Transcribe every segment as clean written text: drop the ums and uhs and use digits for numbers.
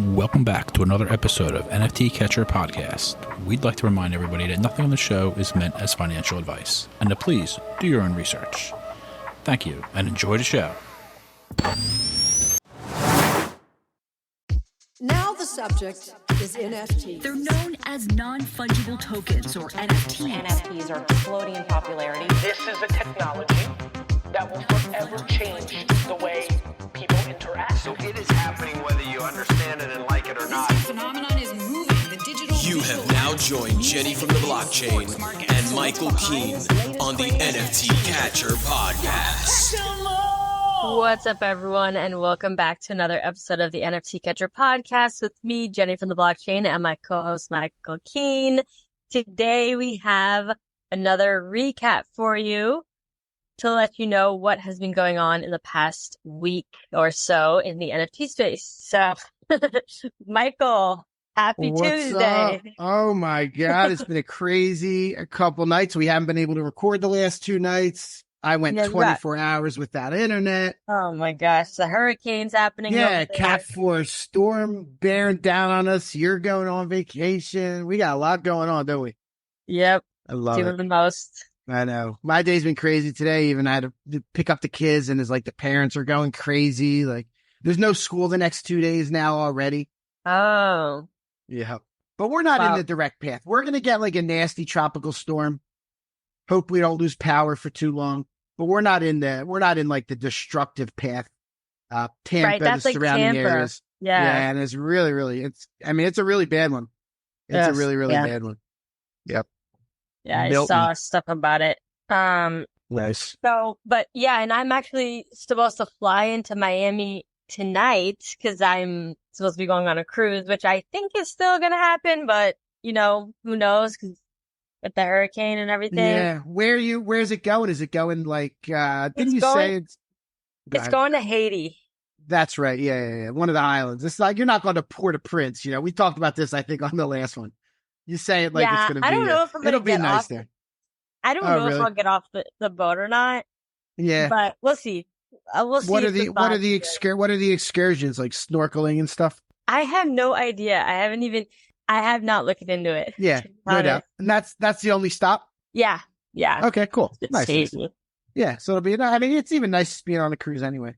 Welcome back to another episode of NFT Catcher Podcast. We'd like to remind everybody that nothing on the show is meant as financial advice, and to please do your own research. Thank you, and enjoy the show. Now the subject is NFTs. They're known as non-fungible tokens, or NFTs. NFTs are exploding in popularity. This is a technology that will forever change the way people interact. So it is happening whether you understand it and like it or not. This phenomenon is moving. The digital. You have now joined Jenny from the blockchain and Michael Keene on the NFT Catcher Podcast. What's up, everyone, and welcome back to another episode of the NFT Catcher Podcast with me, Jenny from the blockchain, and my co-host, Michael Keene. Today, we have another recap for you to let you know what has been going on in the past week or so in the NFT space. So, Michael, happy Tuesday. Up? Oh my God. It's been a couple nights. We haven't been able to record the last two nights. I went 24 hours without internet. Oh my gosh. The hurricane's happening. Yeah. Cat 4 storm bearing down on us. You're going on vacation. We got a lot going on, don't we? Yep. I love Doing it. the most. I know. My day's been crazy today. Even I had to pick up the kids, and it's like the parents are going crazy. Like there's no school the next 2 days now already. Oh. Yeah. But we're not in the direct path. We're going to get like a nasty tropical storm. Hope we don't lose power for too long. But we're not in like the destructive path. Tampa, right, that's the like surrounding Tampa. areas. Yeah. And it's really, it's a really bad one. It's a really bad one. Yep. Yeah, Milton. I saw stuff about it. Nice. So, but yeah, and I'm actually supposed to fly into Miami tonight because I'm supposed to be going on a cruise, which I think is still going to happen, but you know, who knows? 'Cause with the hurricane and everything. Yeah. Where's it going? Is it going like, didn't you say it's going to Haiti? That's right. Yeah. One of the islands. It's like, you're not going to Port-au-Prince. You know, we talked about this, I think, on the last one. You say it like it's going to be. I don't know if I'm it'll gonna be nice there. I don't know really? if I'll get off the boat or not. Yeah. But we'll see. We'll see. What are the excursions, like snorkeling and stuff? I have no idea. I have not looked into it. Yeah, no doubt. And that's the only stop? Yeah. Okay, cool. Nice. Haiti. Yeah, so it's even nice being on a cruise anyway.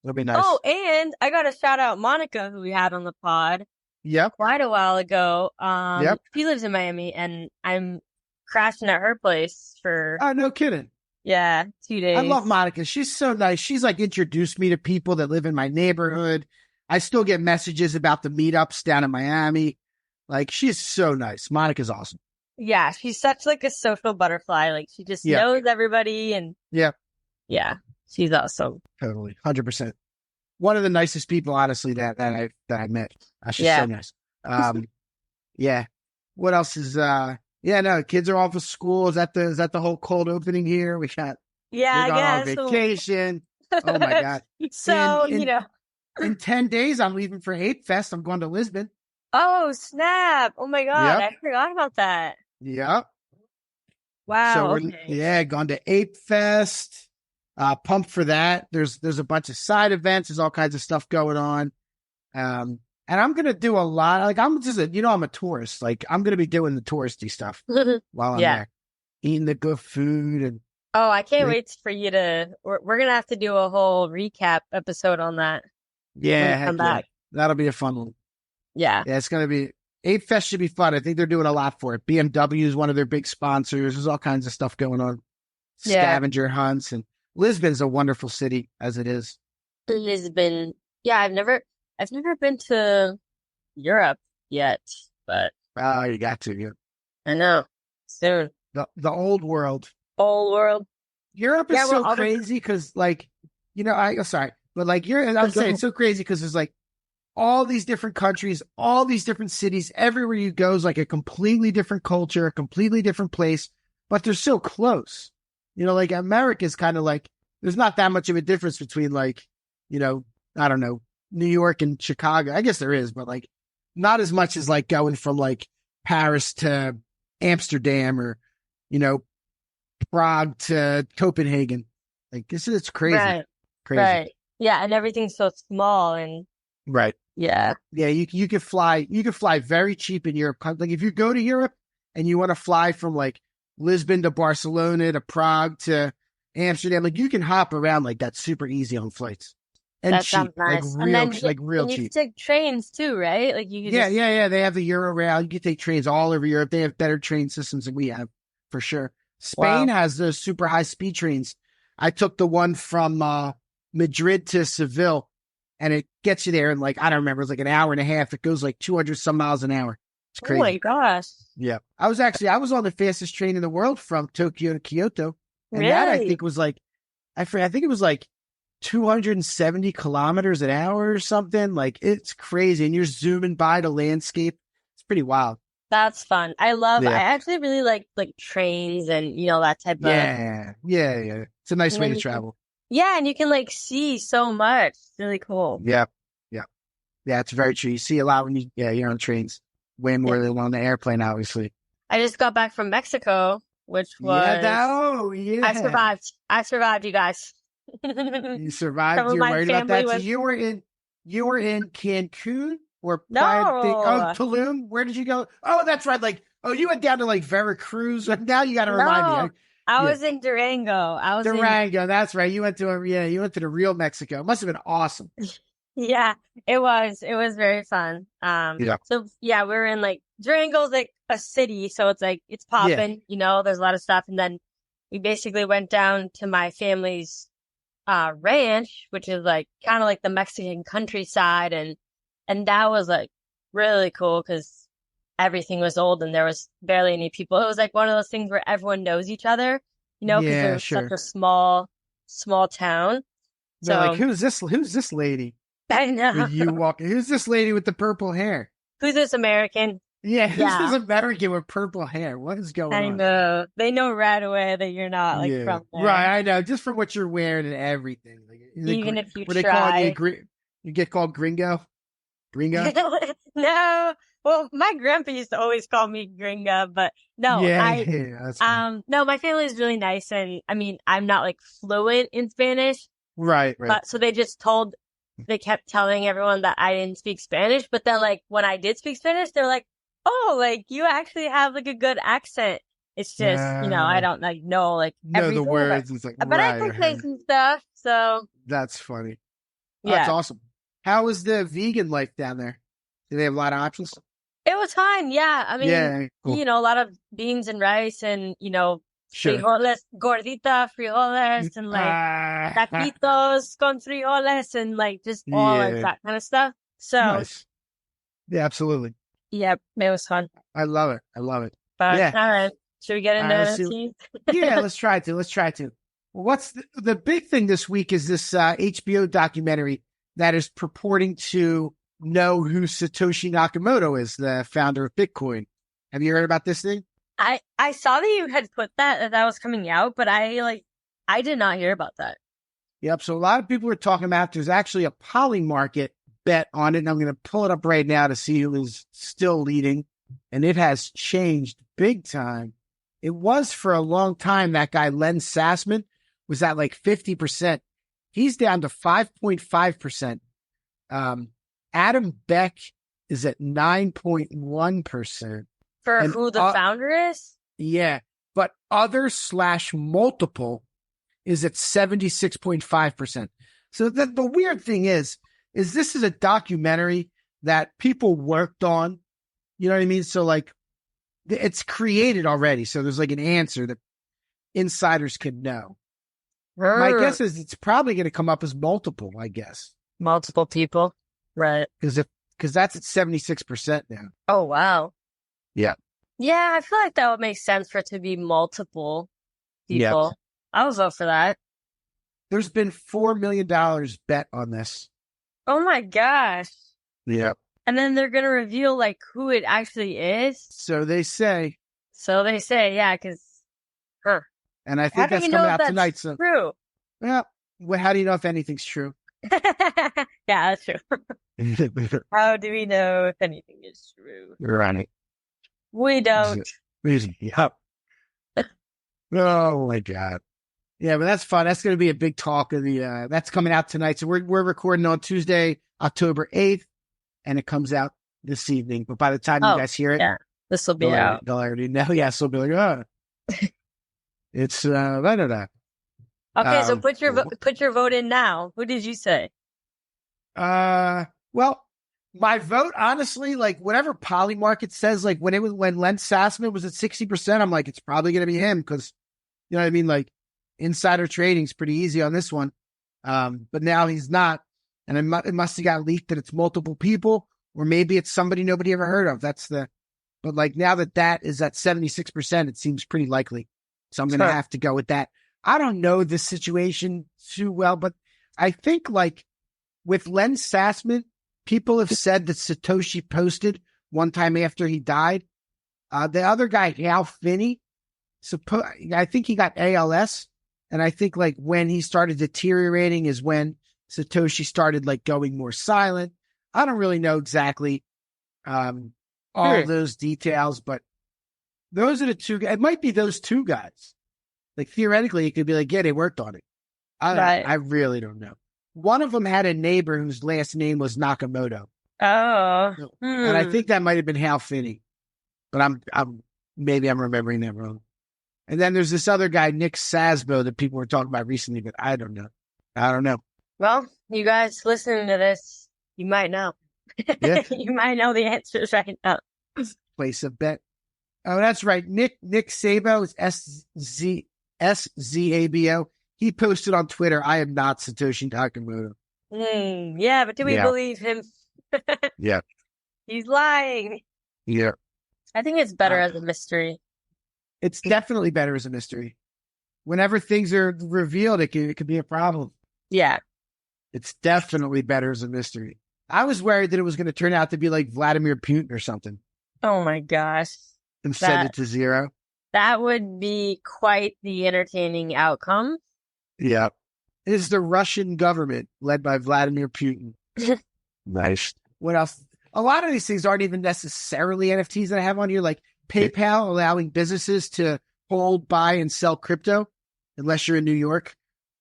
It'll be nice. Oh, and I got to shout out Monica, who we had on the pod. Yep. Quite a while ago. Yep. She lives in Miami, and I'm crashing at her place for... Oh, no kidding. Yeah, 2 days. I love Monica. She's so nice. She's like introduced me to people that live in my neighborhood. I still get messages about the meetups down in Miami. Like, she's so nice. Monica's awesome. Yeah, she's such like a social butterfly. Like, she just knows everybody, and yeah, she's awesome. Totally, 100%. One of the nicest people, honestly, that I met. She's so nice. Yeah. What else is? Kids are off of school. Is that the whole cold opening here? We got I on guess vacation. Oh my God! So in 10 days, I'm leaving for Ape Fest. I'm going to Lisbon. Oh snap! Oh my God, I forgot about that. Yep. Wow. So we're gone to Ape Fest. Pumped for that. There's a bunch of side events. There's all kinds of stuff going on. And I'm gonna do a lot. Like I'm just I'm a tourist. Like I'm gonna be doing the touristy stuff while I'm there, eating the good food and. Oh, I can't wait for you to. We're gonna have to do a whole recap episode on that. Yeah, come back. That'll be a fun one. Yeah, it's gonna be. Ape Fest should be fun. I think they're doing a lot for it. BMW is one of their big sponsors. There's all kinds of stuff going on. Scavenger hunts, and Lisbon's a wonderful city as it is. Lisbon. Yeah, I've never been to Europe yet, but you got to. Yeah. I know. Soon. The old world. Old world. Europe is so crazy because, like, sorry, but like I'm saying it's so crazy because there's like all these different countries, all these different cities. Everywhere you go is like a completely different culture, a completely different place, but they're so close. Like America's kind of like there's not that much of a difference between like, I don't know, New York and Chicago. I guess there is, but like not as much as like going from like Paris to Amsterdam or, Prague to Copenhagen. Like it's crazy. Right. Crazy. Right. Yeah. And everything's so small and right. Yeah. Yeah, you could fly very cheap in Europe. Like if you go to Europe and you want to fly from like Lisbon to Barcelona to Prague to Amsterdam, like you can hop around like that super easy on flights. And That cheap, sounds nice. like real cheap, and you cheap. can take trains too, right? Like you could Yeah. They have the Euro rail. You can take trains all over Europe. They have better train systems than we have, for sure. Spain has those super high speed trains. I took the one from Madrid to Seville, and it gets you there in like, I don't remember, it's like an hour and a half. It goes like 200 some miles an hour. It's crazy. Oh my gosh. Yeah. I was on the fastest train in the world from Tokyo to Kyoto. And Really? that I think was like, I think it was like 270 kilometers an hour or something. Like it's crazy. And you're zooming by the landscape. It's pretty wild. That's fun. I actually really like trains and, that type of. Yeah. It's a nice way to travel. Yeah. And you can like see so much. It's really cool. Yeah. It's very true. You see a lot when you're on trains. Way more than on the airplane, obviously. I just got back from Mexico, which was. I survived, you guys. You survived. You're worried about that. So you were in Cancun or Tulum. Where did you go? Oh, that's right. Like, you went down to like Veracruz. Now you got to remind me. I was in Durango. Durango. That's right. You went to the real Mexico. It must have been awesome. Yeah, it was. It was very fun. So yeah, we were in like Durango's like a city, so it's like it's popping. There's a lot of stuff, and then we basically went down to my family's ranch, which is like kind of like the Mexican countryside, and that was like really cool because everything was old and there was barely any people. It was like one of those things where everyone knows each other, because it was such a small town. So like, who's this lady? I know. You walk. Who's this lady with the purple hair? Who's this American? Yeah, who's this American with purple hair? What is going on? I know. They know right away that you're not from there. Right, I know. Just from what you're wearing and everything. Like, even if you try. They call you get called gringo? Gringo? No. Well, my grandpa used to always call me gringa, but no. That's no, my family is really nice. And I mean, I'm not like fluent in Spanish. Right. But so they kept telling everyone that I didn't speak Spanish. But then like when I did speak Spanish, they're like, oh, like you actually have like a good accent. It's just, I don't like know like the words. It's like, but I can say some stuff. So that's funny. Yeah. That's awesome. How was the vegan life down there? Do they have a lot of options? It was fine. Yeah. I mean, cool. a lot of beans and rice and, Sure. frijoles, frijoles, and like taquitos con frijoles and like just all like that kind of stuff. So, nice. Yeah, absolutely. Yeah, it was fun. I love it. But all right, should we get into NFT? Yeah, let's try to. Well, what's the big thing this week is this HBO documentary that is purporting to know who Satoshi Nakamoto is, the founder of Bitcoin. Have you heard about this thing? I saw that you had put that was coming out, but I did not hear about that. Yep. So a lot of people are talking about there's actually a Polymarket bet on it. And I'm going to pull it up right now to see who is still leading. And it has changed big time. It was for a long time. That guy, Len Sassman, was at like 50%. He's down to 5.5%. Adam Beck is at 9.1%. For who the founder is? Yeah. But other/multiple is at 76.5%. So the weird thing is this is a documentary that people worked on. You know what I mean? So like it's created already. So there's like an answer that insiders can know. My guess is it's probably going to come up as multiple, I guess. Multiple people. Right. Because that's at 76% now. Oh, wow. Yeah. Yeah, I feel like that would make sense for it to be multiple people. Yep. I would vote for that. There's been $4 million bet on this. Oh my gosh. Yeah. And then they're going to reveal like who it actually is. So they say, yeah, because, And I think that's coming out tonight. So true. Well, how do you know if anything's true? Yeah, that's true. How do we know if anything is true? Right. We don't. Yep. Oh my God. Yeah, but that's fun. That's going to be a big talk of the. That's coming out tonight. So we're recording on Tuesday, October 8th. and it comes out this evening. But by the time you guys hear it, this will be out. They'll already know. Yeah, so they'll be like, it's da da da. Okay, so put your vote in now. Who did you say? Well, my vote, honestly, like whatever Polymarket says, like when Len Sassman was at 60%, I'm like, it's probably going to be him because, you know what I mean? Like insider trading's pretty easy on this one. But now he's not. And it must have got leaked that it's multiple people, or maybe it's somebody nobody ever heard of. But like now that is at 76%, it seems pretty likely. So I'm going to have to go with that. I don't know this situation too well, but I think like with Len Sassman, people have said that Satoshi posted one time after he died. The other guy, Hal Finney, I think he got ALS. And I think like when he started deteriorating is when Satoshi started like going more silent. I don't really know exactly all those details, but those are the two guys. It might be those two guys. Like theoretically, it could be like, yeah, they worked on it. I really don't know. One of them had a neighbor whose last name was Nakamoto. Oh, and I think that might have been Hal Finney, but I'm remembering that wrong. And then there's this other guy, Nick Sasbo, that people were talking about recently, but I don't know. Well, you guys listening to this, you might know. Yeah. You might know the answers right now. Place a bet. Oh, that's right. Nick Sabo is SZABO. He posted on Twitter, I am not Satoshi Nakamoto. Yeah, but do we believe him? Yeah. He's lying. Yeah. I think it's better as a mystery. It's definitely better as a mystery. Whenever things are revealed, it could be a problem. Yeah. It's definitely better as a mystery. I was worried that it was going to turn out to be like Vladimir Putin or something. Oh my gosh. And send it to zero. That would be quite the entertaining outcome. Yeah. It is the Russian government led by Vladimir Putin. Nice. What else? A lot of these things aren't even necessarily NFTs that I have on here, like PayPal allowing businesses to hold, buy, and sell crypto, unless you're in New York,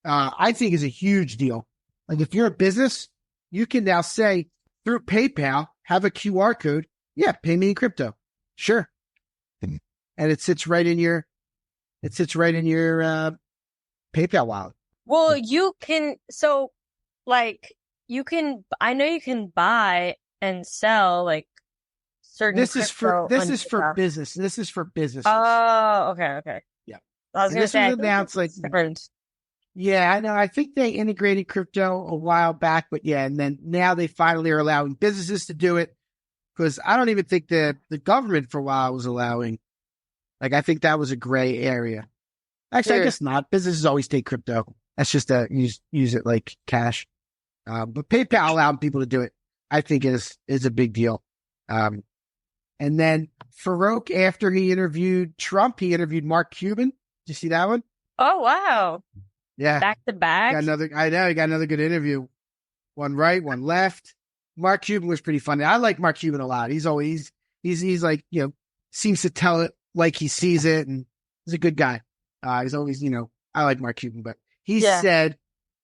I think is a huge deal. Like if you're a business, you can now say through PayPal, have a QR code. Yeah, pay me in crypto. Sure. And it sits right in your PayPal wallet. Well, I know you can buy and sell like certain. This is for business. This is for businesses. Oh, okay. Yeah. I was going to say, announced like different. Yeah, I know. I think they integrated crypto a while back, but yeah, and then now they finally are allowing businesses to do it because I don't even think the government for a while was allowing. Like, I think that was a gray area. Actually, I guess not. Businesses always take crypto. That's just use it like cash. But PayPal allowing people to do it, I think is a big deal. And then Farouk, after he interviewed Trump, he interviewed Mark Cuban. Did you see that one? Oh, wow. Yeah. Back to back. I know. He got another good interview. One right, one left. Mark Cuban was pretty funny. I like Mark Cuban a lot. He's always, he's like, seems to tell it like he sees it, and he's a good guy. He's always, I like Mark Cuban, but he said,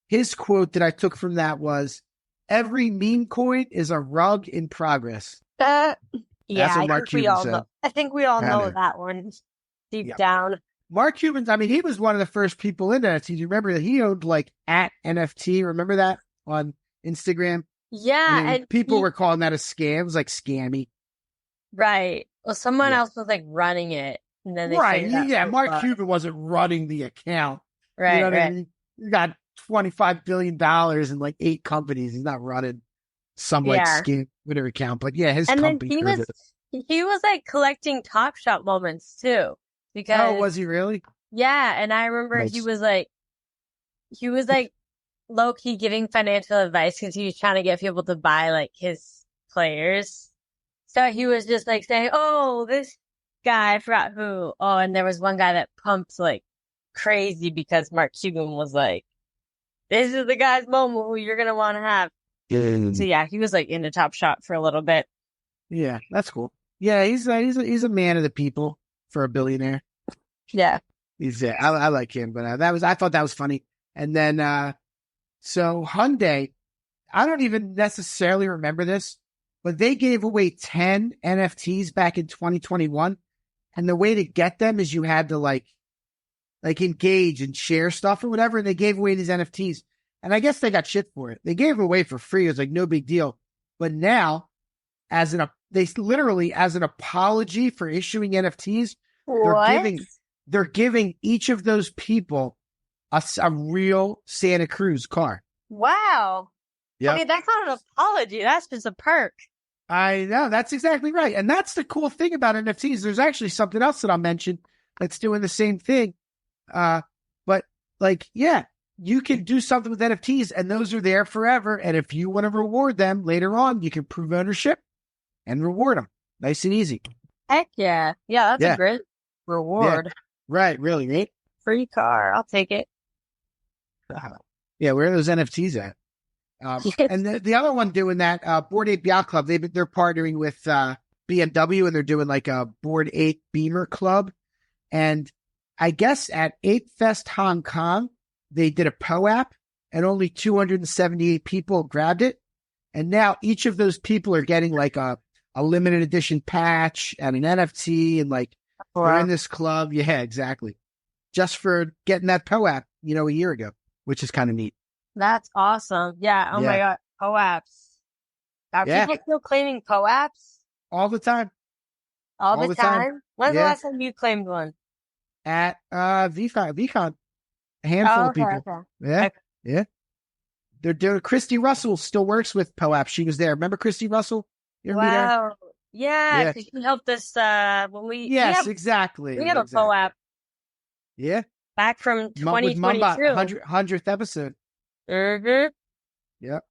his quote that I took from that was, every meme coin is a rug in progress. Yeah, That's what Mark Cuban said. I think we all know that one deep down. Mark Cuban, I mean, he was one of the first people in NFT. Do you remember that he owned like at NFT? Remember that on Instagram? Yeah. And people were calling that a scam. It was like scammy. Right. Well, someone else was like running it. And then they Mark Cuban wasn't running the account. Right. You know what I mean? He got $25 billion in like 8 companies. He's not running some like scam, whatever account. But yeah, his company. He was like collecting Top Shot moments too. Because, was he really? Yeah, and I remember he was like low key giving financial advice because he was trying to get people to buy like his players. So he was just like saying, "Oh, this guy, I forgot who. Oh, and there was one guy that pumped like crazy because Mark Cuban was like, this is the guy's moment who you're gonna want to have." So yeah, he was like into Top Shot for a little bit. Yeah, that's cool. Yeah, he's a man of the people. For a billionaire. Yeah. I like him, but I thought that was funny. And then, so Hyundai, I don't even necessarily remember this, but they gave away 10 NFTs back in 2021. And the way to get them is you had to like engage and share stuff or whatever. And they gave away these NFTs. And I guess they got shit for it. They gave them away for free. It was like no big deal. But now, as an apology for issuing NFTs, they're giving each of those people a real Santa Cruz car. Wow. Yeah. Okay, that's not an apology. That's just a perk. I know. That's exactly right. And that's the cool thing about NFTs. There's actually something else that I'll mention that's doing the same thing. But like, yeah, you can do something with NFTs and those are there forever. And if you want to reward them later on, you can prove ownership and reward them. Nice and easy. Heck yeah. Yeah, that's a great reward. Yeah. Right. Really, right? Free car. I'll take it. Yeah, where are those NFTs at? And the other one doing that, Bored Ape Yacht Club, they're partnering with BMW and they're doing like a Bored Ape Beamer Club. And I guess at Ape Fest Hong Kong, they did a POAP and only 278 people grabbed it. And now each of those people are getting like a limited edition patch and an NFT and like they're in this club. Yeah, exactly. Just for getting that POAP, a year ago, which is kind of neat. That's awesome. Yeah. Oh my God. POAPs. Are people still claiming POAPs? All the time. All the time? When's the last time you claimed one? At VCon. A handful of people. Okay. Yeah. Okay. Yeah. They're doing Christy Russell still works with POAP. She was there. Remember Christy Russell? You ever meet her? Yeah. She helped us when we exactly. We had a POAP. Yeah. Back from 2022. 100th episode. Mm-hmm. Yep.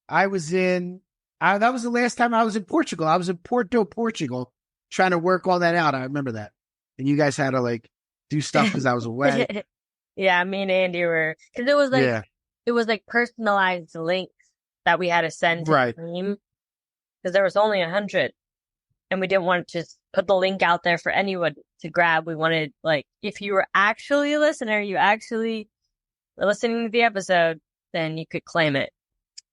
That was the last time I was in Portugal. I was in Porto, Portugal, trying to work all that out. I remember that. And you guys had to like do stuff because I was away. Yeah, me and Andy were, because it was like personalized links that we had to send to the team because there was only 100 and we didn't want to just put the link out there for anyone to grab. We wanted, like, if you were actually a listener, you actually were listening to the episode, then you could claim it.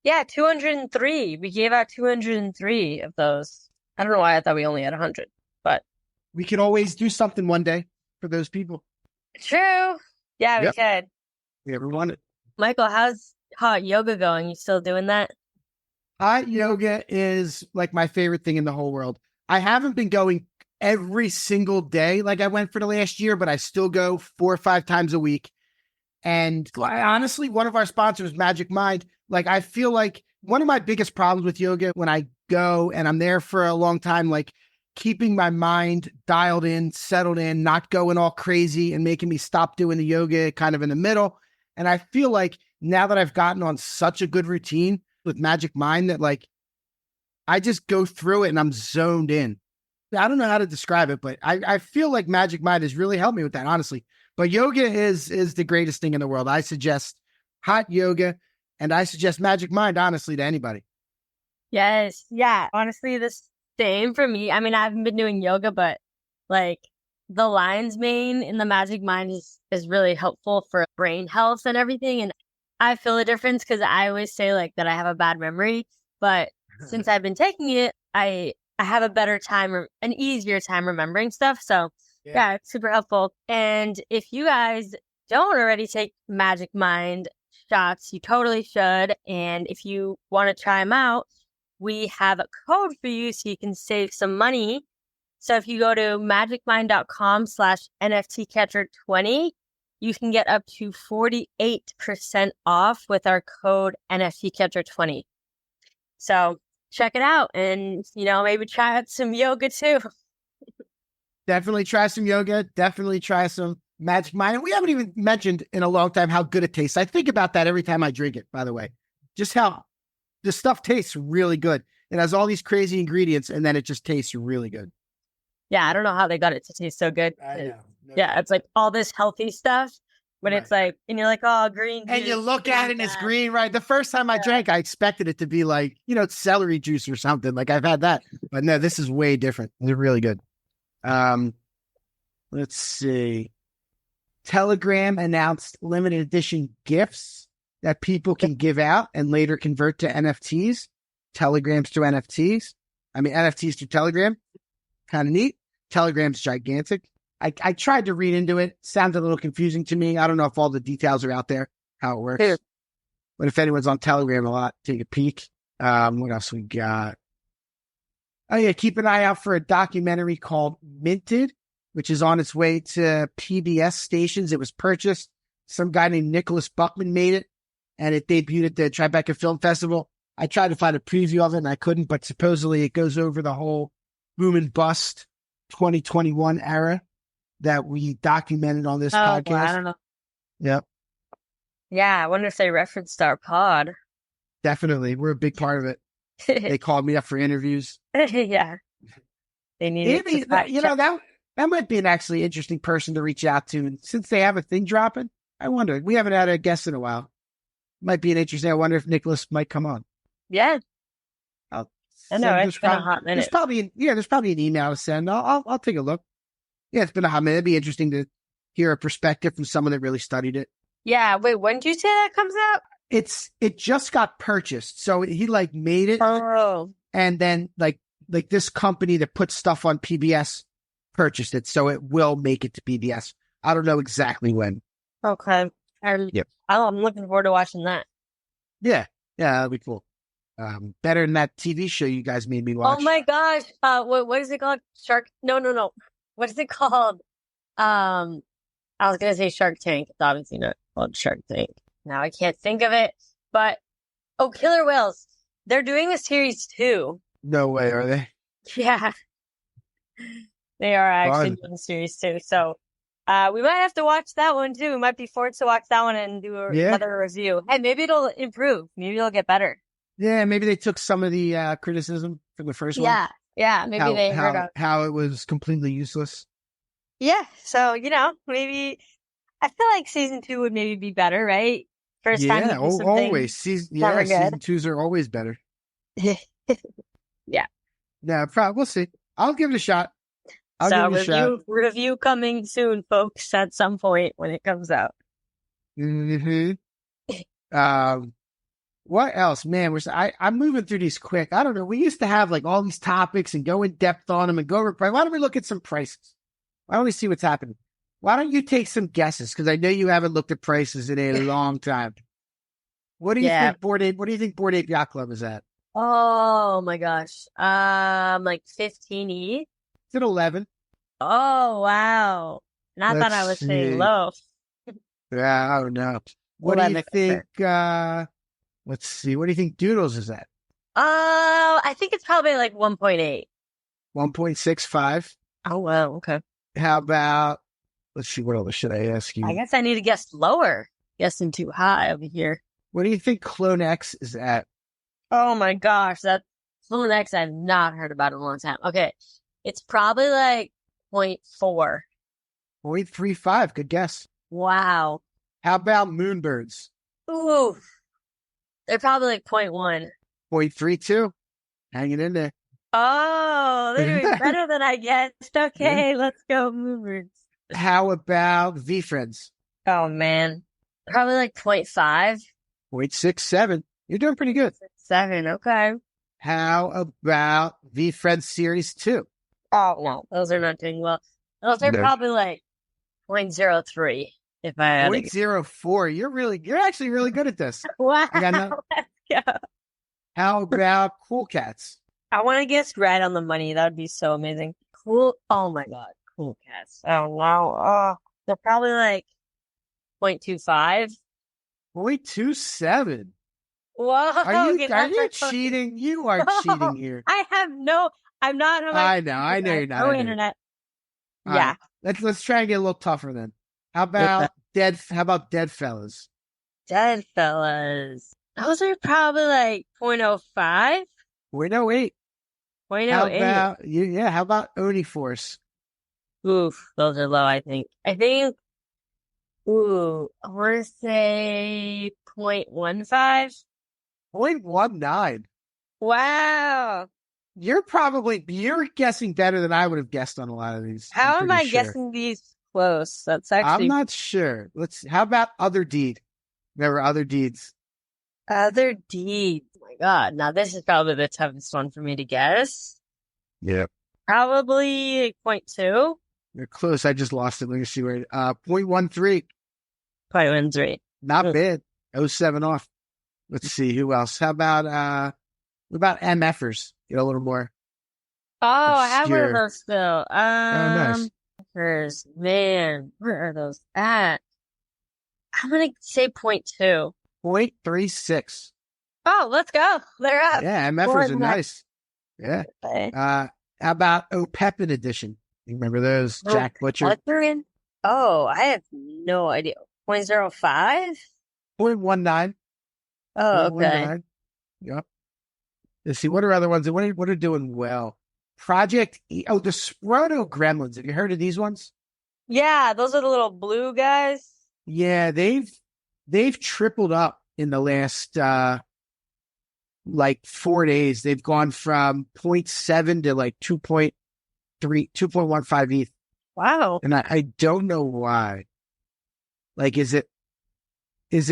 Yeah, 203. We gave out 203 of those. I don't know why I thought we only had 100, but we could always do something one day for those people. True. Yeah, we could. We ever wanted. Michael, how's hot yoga going? You still doing that? Hot yoga is like my favorite thing in the whole world. I haven't been going every single day like I went for the last year, but I still go 4 or 5 times a week. And honestly, one of our sponsors, Magic Mind, like I feel like one of my biggest problems with yoga when I go and I'm there for a long time, like keeping my mind dialed in, settled in, not going all crazy and making me stop doing the yoga kind of in the middle. And I feel like now that I've gotten on such a good routine with Magic Mind that like, I just go through it and I'm zoned in. I don't know how to describe it, but I feel like Magic Mind has really helped me with that, honestly. But yoga is the greatest thing in the world. I suggest hot yoga and I suggest Magic Mind, honestly, to anybody. Yes. Yeah. Honestly, the same for me. I mean, I haven't been doing yoga, but like the lion's mane in the Magic Mind is really helpful for brain health and everything. And I feel a difference because I always say like that I have a bad memory, but since I've been taking it, I have a better time, an easier time remembering stuff. So yeah, it's super helpful. And if you guys don't already take Magic Mind shots, you totally should. And if you want to try them out, we have a code for you so you can save some money. So if you go to magicmind.com/NFTcatcher20, you can get up to 48% off with our code NFTcatcher20. So check it out and, maybe try out some yoga too. Definitely try some yoga. Definitely try some Magic Mind. And we haven't even mentioned in a long time how good it tastes. I think about that every time I drink it, by the way. Just how the stuff tastes really good. It has all these crazy ingredients and then it just tastes really good. Yeah, I don't know how they got it to taste so good. I know. Yeah, it's like all this healthy stuff. When it's like, and you're like, oh, green juice. And you look at it and it's green, right? The first time I drank, I expected it to be like, celery juice or something. Like I've had that. But no, this is way different. It's really good. Let's see. Telegram announced limited edition gifts that people can give out and later convert to NFTs. telegrams to NFTs. I mean, NFTs to Telegram. Kind of neat. Telegram's gigantic. I tried to read into it. Sounded a little confusing to me. I don't know if all the details are out there, how it works. Sure. But if anyone's on Telegram a lot, take a peek. What else we got? Oh, yeah. Keep an eye out for a documentary called Minted, which is on its way to PBS stations. It was purchased. Some guy named Nicholas Buckman made it, and it debuted at the Tribeca Film Festival. I tried to find a preview of it, and I couldn't, but supposedly it goes over the whole boom and bust 2021 era that we documented on this podcast. Well, I don't know. Yep. Yeah, I wonder if they referenced our pod. Definitely. We're a big part of it. They called me up for interviews. Yeah. They needed that might be an actually interesting person to reach out to. And since they have a thing dropping, I wonder. We haven't had a guest in a while. Might be an interesting. I wonder if Nicholas might come on. Yeah. I know, it's been a hot minute. There's probably an email to send. I'll take a look. Yeah, it's been a hot minute. It'd be interesting to hear a perspective from someone that really studied it. Yeah. Wait, when did you say that comes out? It just got purchased. So he made it. Oh. And then like this company that puts stuff on PBS purchased it. So it will make it to PBS. I don't know exactly when. Okay. Yep. I'm looking forward to watching that. Yeah. Yeah, that'll be cool. Better than that TV show you guys made me watch. Oh my gosh. What is it called? No. What is it called? I was going to say Shark Tank. It's obviously not called Shark Tank. Now I can't think of it, but Killer Whales. They're doing a series 2. No way, are they? Yeah. They are actually doing series 2. So, we might have to watch that one too. We might be forced to watch that one and do another review. Hey, maybe it'll improve. Maybe it'll get better. Yeah, maybe they took some of the criticism from the first one. Yeah. Maybe they heard how it was completely useless. Yeah. So, maybe I feel like season 2 would maybe be better, right? First time. Yeah, always. Season 2s are always better. Yeah. Yeah, we'll see. I'll give it a shot. Review coming soon, folks, at some point when it comes out. Mm-hmm. What else? Man, I'm moving through these quick. I don't know. We used to have all these topics and go in depth on them and go over price. Why don't we look at some prices? Why don't we see what's happening? Why don't you take some guesses? Because I know you haven't looked at prices in a long time. What do you think Bored Ape Yacht Club is at? Oh my gosh. 15E. It's at 11. Oh wow. And I thought I was saying low. Yeah, I don't know. What do you think? Let's see. What do you think Doodles is at? I think it's probably 1.8. 1.65. Oh wow. Okay. How about? Let's see. What else should I ask you? I guess I need to guess lower. Guessing too high over here. What do you think Clone X is at? Oh my gosh, that Clone X I've not heard about in a long time. Okay, it's probably 0.4. 0.35. Good guess. Wow. How about Moonbirds? Ooh, they're probably 0.1. 0.32. Hanging in there. Oh, they're doing better than I guessed. Okay, let's go Moonbirds. How about V-Friends? Oh man, probably 0.5. 0.67. You're doing pretty good. 7, okay. How about V-Friends Series 2? Oh, no. Those are not doing well. Those are probably 0.03. If I had 0.04. You're actually really good at this. Wow. Let's go. How about Cool Cats? I want to guess right on the money. That would be so amazing. Cool. Oh my God. Cool Cats. Oh, wow. Oh, they're probably 0.25. 0.27. Whoa. Are you cheating? You are cheating here. I'm not. I know you're not. Internet. Yeah. Right. Let's try and get a little tougher then. How about Dead Fellas? Dead Fellas. Those are probably 0.05. 0.08. 0.08. How about Oni Force? Oof, those are low, I think. I want to say 0.15. 0.19. Wow. You're guessing better than I would have guessed on a lot of these. How am I guessing these close? That's actually... I'm not sure. How about Other Deed? Remember Other Deeds? Other deeds. Oh my God. Now this is probably the toughest one for me to guess. Yeah. Probably 0.2. You're close. I just lost it. Let me see where 0.13. 0.13. Not bad. 0.7 off. Let's see who else. How about MFers? Get a little more. Oh, I have one of obscure. those still. Nice. Man, where are those at? I'm gonna say 0.2. 0.36. Oh, let's go. They're up. Yeah, More MFers are than that. nice. Yeah. Okay. How about OPEPin edition? You remember those? Jack Butcher. Butcherin? Oh, I have no idea. 0.05? 0.19. Oh, okay. 0.19. Yep. Let's see. What are other ones? What are doing well? Project E. Oh, the Sproto Gremlins. Have you heard of these ones? Yeah, those are the little blue guys. Yeah, they've tripled up in the last like 4 days. They've gone from 0.7 to like 2.3, 2.15 ETH. Wow. And I don't know why. Like, is it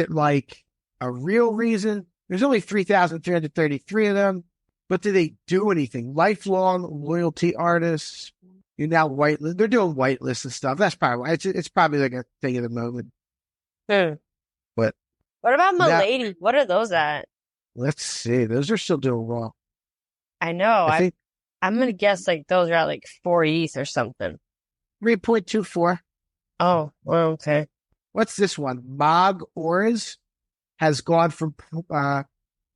like a real reason? There's only 3,333 of them, but do they do anything? Lifelong loyalty artists. You're now whitelist. They're doing whitelist and stuff. That's probably why. It's probably like a thing of the moment. But What about Milady? What are those at? let's see. Those are still doing well. I know. I think I'm gonna guess like those are at like 4 ETH or something. 3.24. Oh, well, okay. What's this one? Mog Auras has gone from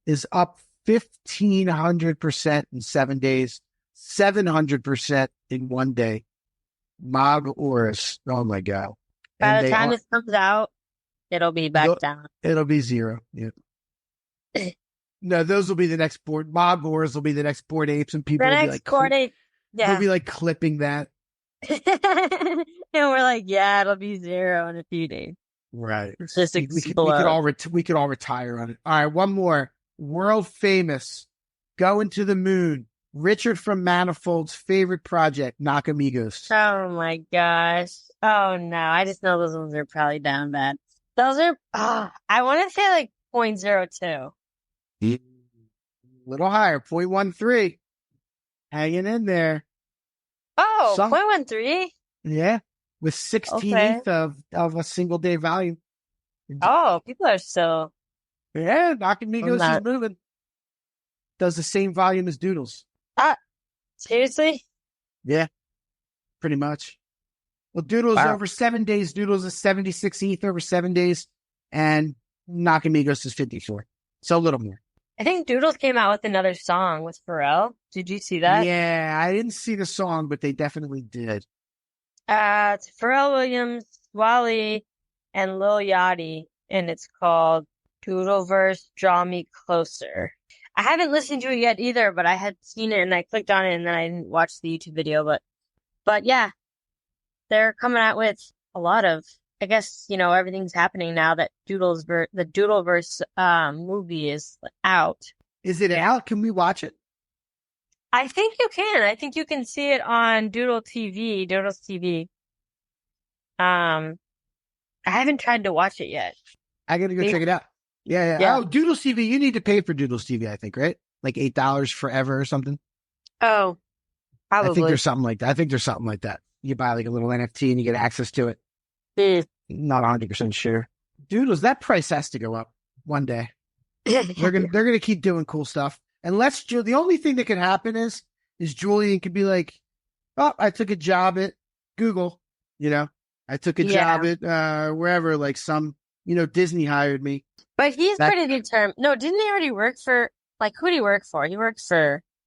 is up 1,500% in 7 days, 700% in 1 day. Mog Auras. Oh my God. By the time this comes out, it'll be back down. It'll be zero. Yeah. No, those will be the next board. Mog Auras will be the next Bored Apes, and people The will be next like, Bored Ape. Yeah. they'll be like clipping that. And we're like, yeah, it'll be zero in a few days. Right. It's just We could explode. we could all retire on it. All right, one more. World famous, going to the moon. Richard from Manifold's favorite project, Nakamigos. Oh my gosh. Oh no. I just know those ones are probably down bad. Those are, I want to say like 0.02. A little higher, 0.13. Hanging in there. Oh, Some- 0.13? Yeah. With 16th of a single day volume. Oh, people are still. Yeah, Nakamigos is moving. Does the same volume as Doodles. Seriously? Yeah. Pretty much. Well, Doodles over 7 days. Doodles is 76 ETH over 7 days. And Nakamigos is 54. So a little more. I think Doodles came out with another song with Pharrell. Did you see that? Yeah, I didn't see the song, but they definitely did. It's Pharrell Williams, Wally, and Lil Yachty, and it's called Doodleverse Draw Me Closer. I haven't listened to it yet either, but I had seen it and I clicked on it and then I didn't watch the YouTube video, but yeah, they're coming out with a lot of, I guess, everything's happening now that the Doodleverse movie is out. Is it out? Can we watch it? I think you can. I think you can see it on Doodles TV. I haven't tried to watch it yet. I gotta go check it out. Yeah. Oh, Doodles TV. You need to pay for Doodles TV, I think, right? Like $8 forever or something. Oh, probably. I think there's something like that. You buy like a little NFT and you get access to it. Not 100% sure. Doodles, that price has to go up one day. They're gonna keep doing cool stuff. Unless the only thing that could happen is Julian could be like, oh, I took a job at Google, I took a job at wherever, like some, Disney hired me. But he's pretty determined. No, didn't he already work for, like, who did he work for?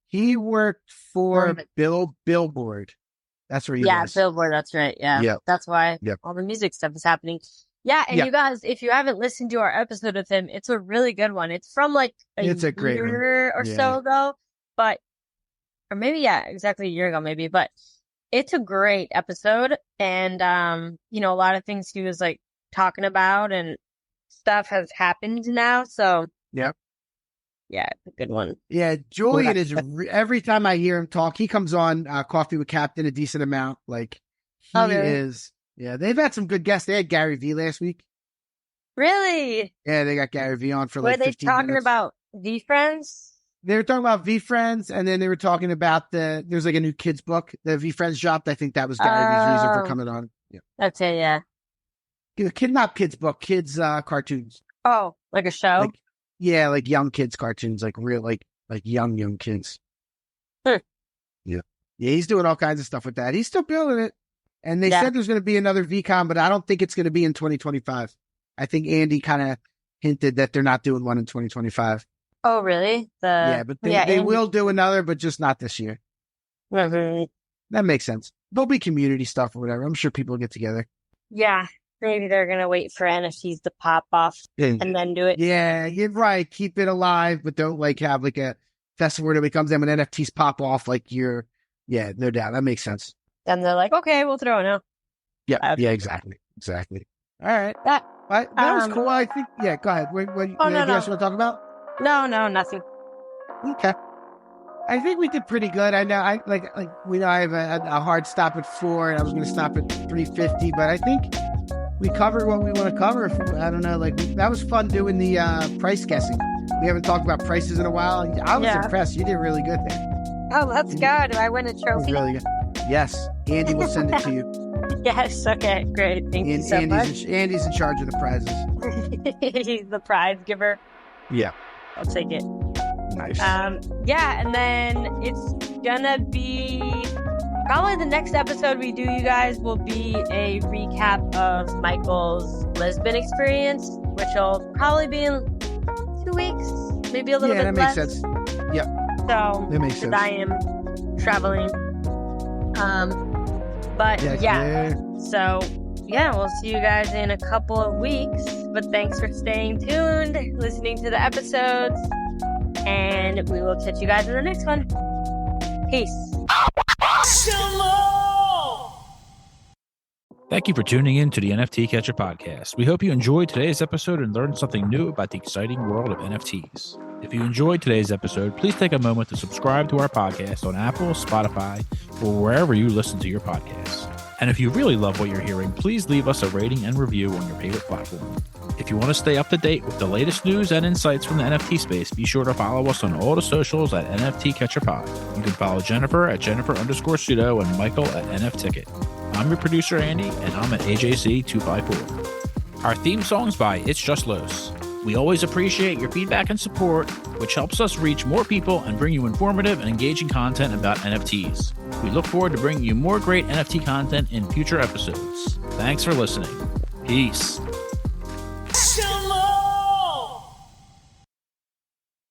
He worked for Billboard. That's where he was. Yeah, Billboard, that's right. Yeah. Yep. That's why Yep. all the music stuff is happening. Yeah, and you guys, if you haven't listened to our episode with him, it's a really good one. It's from like It's a great year or so ago, or maybe, exactly a year ago, maybe, but it's a great episode. And, a lot of things he was like talking about and stuff has happened now. So, yep. Yeah, it's a good one. Yeah, Julian is, every time I hear him talk, he comes on Coffee with Captain a decent amount. Like, he really? is. Yeah, they've had some good guests. They had Gary Vee last week. Really? Yeah, they got Gary Vee on for Were like they 15 talking minutes. about V-Friends? They were talking about V-Friends, and then they were talking about there's like a new kids book that V-Friends dropped. I think that was Gary Vee's reason for coming on. Yeah. Okay, yeah. Not kids book, kids cartoons. Oh, like a show? Like young kids cartoons, like real, like young kids. Hmm. Yeah. Yeah, he's doing all kinds of stuff with that. He's still building it. And they said there's going to be another VCon, but I don't think it's going to be in 2025. I think Andy kind of hinted that they're not doing one in 2025. Oh, really? But they will do another, but just not this year. Mm-hmm. That makes sense. There'll be community stuff or whatever. I'm sure people will get together. Yeah. Maybe they're going to wait for NFTs to pop off and then do it. Yeah, you're right. Keep it alive, but don't like have like a festival where it becomes them when NFTs pop off. Like no doubt. That makes sense. And they're like, okay, we'll throw it now. Yeah, exactly. All right. That was cool. I think, go ahead. What anything else you want to talk about? No, nothing. Okay. I think we did pretty good. I know I have a hard stop at 4 and I was going to stop at 3:50, but I think we covered what we want to cover. I don't know. That was fun doing the price guessing. We haven't talked about prices in a while. I was impressed. You did really good there. Oh, that's good. Do I win a trophy? Really good. Yes. Andy will send it to you. Yes. Okay. Great. Thank you so much. Andy's in charge of the prizes. He's the prize giver. Yeah. I'll take it. Nice. And then it's gonna be probably the next episode we do, you guys, will be a recap of Michael's Lisbon experience, which will probably be in 2 weeks, maybe a little bit less. Yeah, that makes sense. Yeah. So, that makes sense. I am traveling. So, we'll see you guys in a couple of weeks. But thanks for staying tuned, listening to the episodes, and we will catch you guys in the next one. Peace. Thank you for tuning in to the NFT Catcher podcast. We hope you enjoyed today's episode and learned something new about the exciting world of NFTs. If you enjoyed today's episode, please take a moment to subscribe to our podcast on Apple, Spotify, or wherever you listen to your podcasts. And if you really love what you're hearing, please leave us a rating and review on your favorite platform. If you want to stay up to date with the latest news and insights from the NFT space, be sure to follow us on all the socials at NFT Catcher Pod. You can follow Jennifer at Jennifer_pseudo and Michael at NFTicket. I'm your producer, Andy, and I'm at AJC254. Our theme song's by It's Just Los. We always appreciate your feedback and support, which helps us reach more people and bring you informative and engaging content about NFTs. We look forward to bringing you more great NFT content in future episodes. Thanks for listening. Peace.